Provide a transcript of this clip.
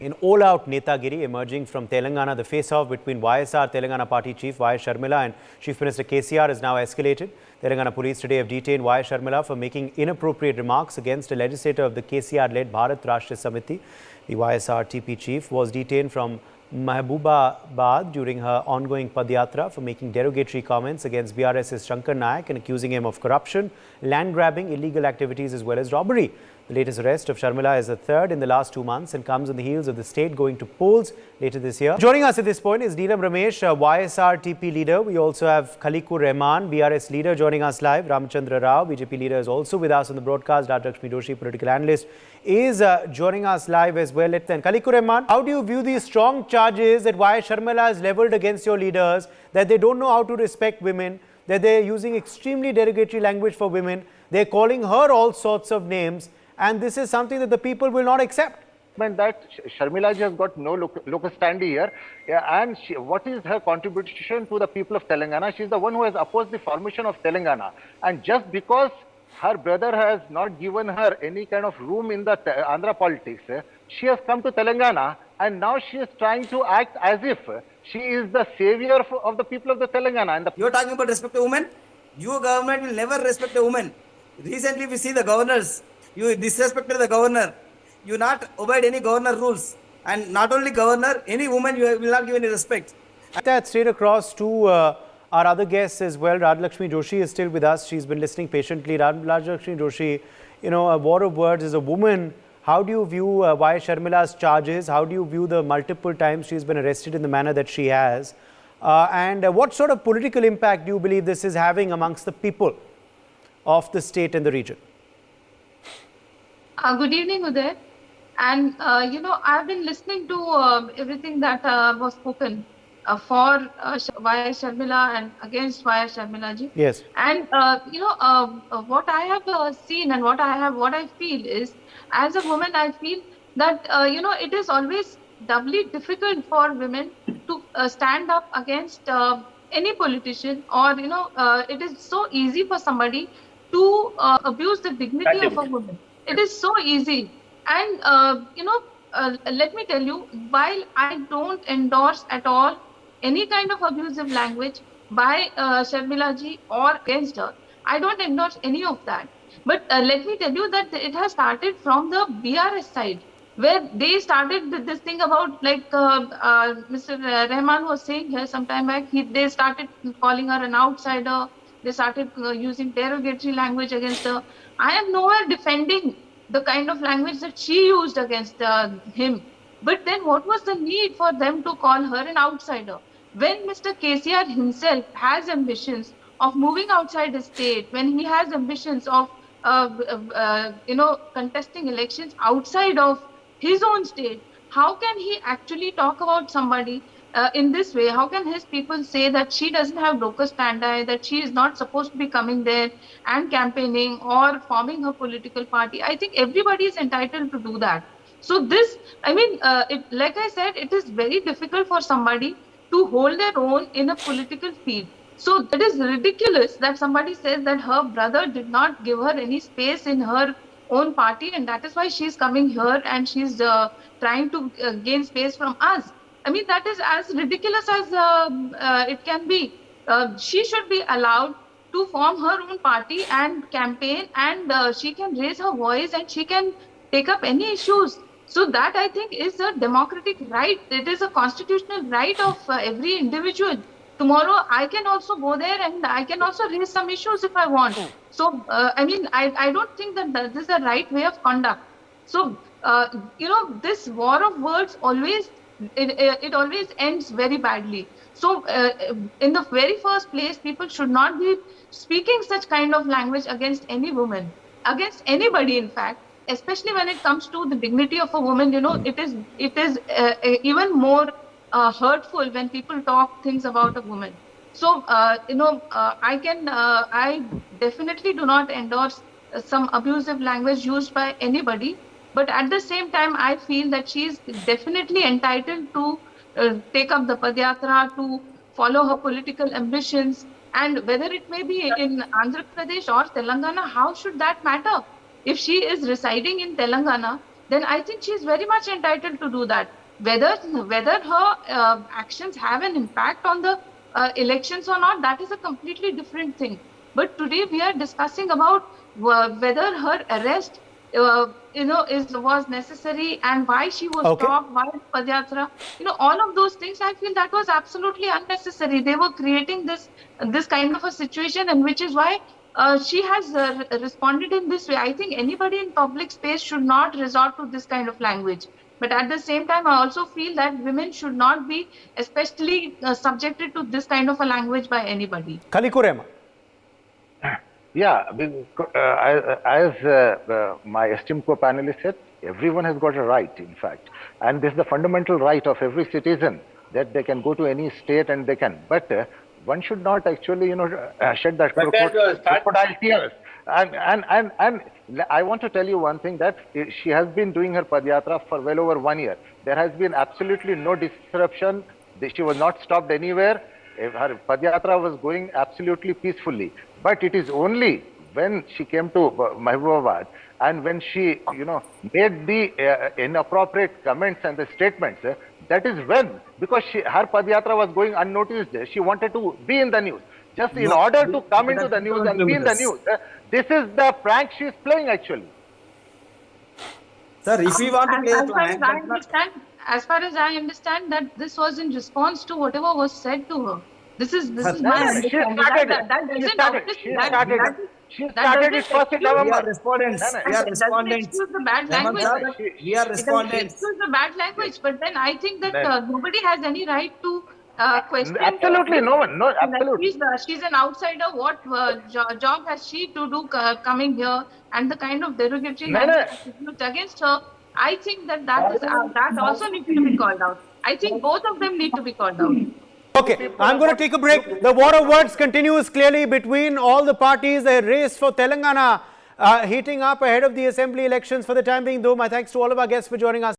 In all-out Netagiri emerging from Telangana, the face-off between YSR Telangana Party Chief Y.S. Sharmila and Chief Minister KCR is now escalated. Telangana police today have detained Y.S. Sharmila for making inappropriate remarks against a legislator of the KCR-led Bharat Rashtriya Samiti. The YSRTP chief was detained from Mahbubabad during her ongoing Padyatra for making derogatory comments against BRS's Shankar Naik and accusing him of corruption, land grabbing, illegal activities as well as robbery. The latest arrest of Sharmila is the third in the last 2 months and comes on the heels of the state going to polls later this year. Joining us at this point is Neelam Ramesh, YSRTP leader. We also have Khalikur Rahman, BRS leader, joining us live. Ramchandra Rao, BJP leader, is also with us on the broadcast. Rajalakshmi Joshi, political analyst, is joining us live as well. Then Khalikur Rahman, how do you view these strong charges that Y.S. Sharmila has levelled against your leaders, that they don't know how to respect women, that they're using extremely derogatory language for women, they're calling her all sorts of names, and this is something that the people will not accept? That Sharmila ji has got no locus standi here, and what is her contribution to the people of Telangana? She is the one who has opposed the formation of Telangana, and just because her brother has not given her any kind of room in the Andhra politics, she has come to Telangana, and now she is trying to act as if she is the savior of the people of the Telangana. And you are talking about respect to women. Your government will never respect a woman. Recently, we see the governors. You disrespected the governor. You not obeyed any governor rules. And not only governor, any woman you will not give any respect. That straight across to our other guests as well. Rajalakshmi Joshi is still with us. She's been listening patiently. Rajalakshmi Joshi, you know, a war of words as a woman. How do you view Y.S. Sharmila's charges? How do you view the multiple times she's been arrested in the manner that she has? And what sort of political impact do you believe this is having amongst the people of the state and the region? Good evening, Uday. And, I've been listening to everything that was spoken for Y.S. Sharmila and against Y.S. Sharmila ji. Yes. And, what I have seen and what I feel is, as a woman, I feel that, it is always doubly difficult for women to stand up against any politician, or, it is so easy for somebody to abuse the dignity of a woman. It is so easy. And, let me tell you, while I don't endorse at all any kind of abusive language by Sharmila ji or against her, I don't endorse any of that. But let me tell you that it has started from the BRS side, where they started this thing about, like Mr. Rahman was saying here some time back, they started calling her an outsider. They started using derogatory language against her. I am nowhere defending the kind of language that she used against him. But then what was the need for them to call her an outsider? When Mr. KCR himself has ambitions of moving outside the state, when he has ambitions of, contesting elections outside of his own state, how can he actually talk about somebody in this way? How can his people say that she doesn't have locus standi, that she is not supposed to be coming there and campaigning or forming her political party? I think everybody is entitled to do that. So this, like I said, it is very difficult for somebody to hold their own in a political field. So it is ridiculous that somebody says that her brother did not give her any space in her own party, and that is why she's coming here and she's trying to gain space from us. That is as ridiculous as it can be. She should be allowed to form her own party and campaign, and she can raise her voice and she can take up any issues. So that, I think, is a democratic right. It is a constitutional right of every individual. Tomorrow, I can also go there and I can also raise some issues if I want. So, I don't think that this is the right way of conduct. So, this war of words always, it always ends very badly. So, in the very first place, people should not be speaking such kind of language against any woman, against anybody, in fact. Especially when it comes to the dignity of a woman, it is even more hurtful when people talk things about a woman. So, I definitely do not endorse some abusive language used by anybody. But at the same time, I feel that she is definitely entitled to take up the Padyatra, to follow her political ambitions. And whether it may be in Andhra Pradesh or Telangana, how should that matter? If she is residing in Telangana, then I think she is very much entitled to do that. Whether her actions have an impact on the elections or not, that is a completely different thing. But today we are discussing about whether her arrest was necessary and why she was stopped, why Padyatra, all of those things. I feel that was absolutely unnecessary. They were creating this kind of a situation, and which is why she has responded in this way. I think anybody in public space should not resort to this kind of language. But at the same time, I also feel that women should not be especially subjected to this kind of a language by anybody. Kalikurema. Yeah, as my esteemed co-panelist said, everyone has got a right, in fact. And this is the fundamental right of every citizen, that they can go to any state and they can. But one should not actually, shed that crocodile tears. And I want to tell you one thing, that she has been doing her Padyatra for well over 1 year. There has been absolutely no disruption. She was not stopped anywhere. Her Padyatra was going absolutely peacefully. But it is only when she came to Mahbubabad and when she, made the inappropriate comments and the statements, that is when, because her Padyatra was going unnoticed, she wanted to be in the news. Just in order to come into the news and be in the news. This is the prank she is playing, actually. Sir, if we want to play a prank, as far as I understand, that this was in response to whatever was said to her. This is my understanding. She started it first in November. We are respondents. We are respondents. Excuse the bad language. We are respondents. Excuse the bad language, but then I think that nobody has any right to question. Absolutely, no one. No, absolutely. She's an outsider. What job has she to do coming here? And the kind of derogatory language used against her, I think that also needs to be called out. I think both of them need to be called out. Okay, I'm going to take a break. The war of words continues clearly between all the parties. The race for Telangana heating up ahead of the assembly elections for the time being, though. My thanks to all of our guests for joining us.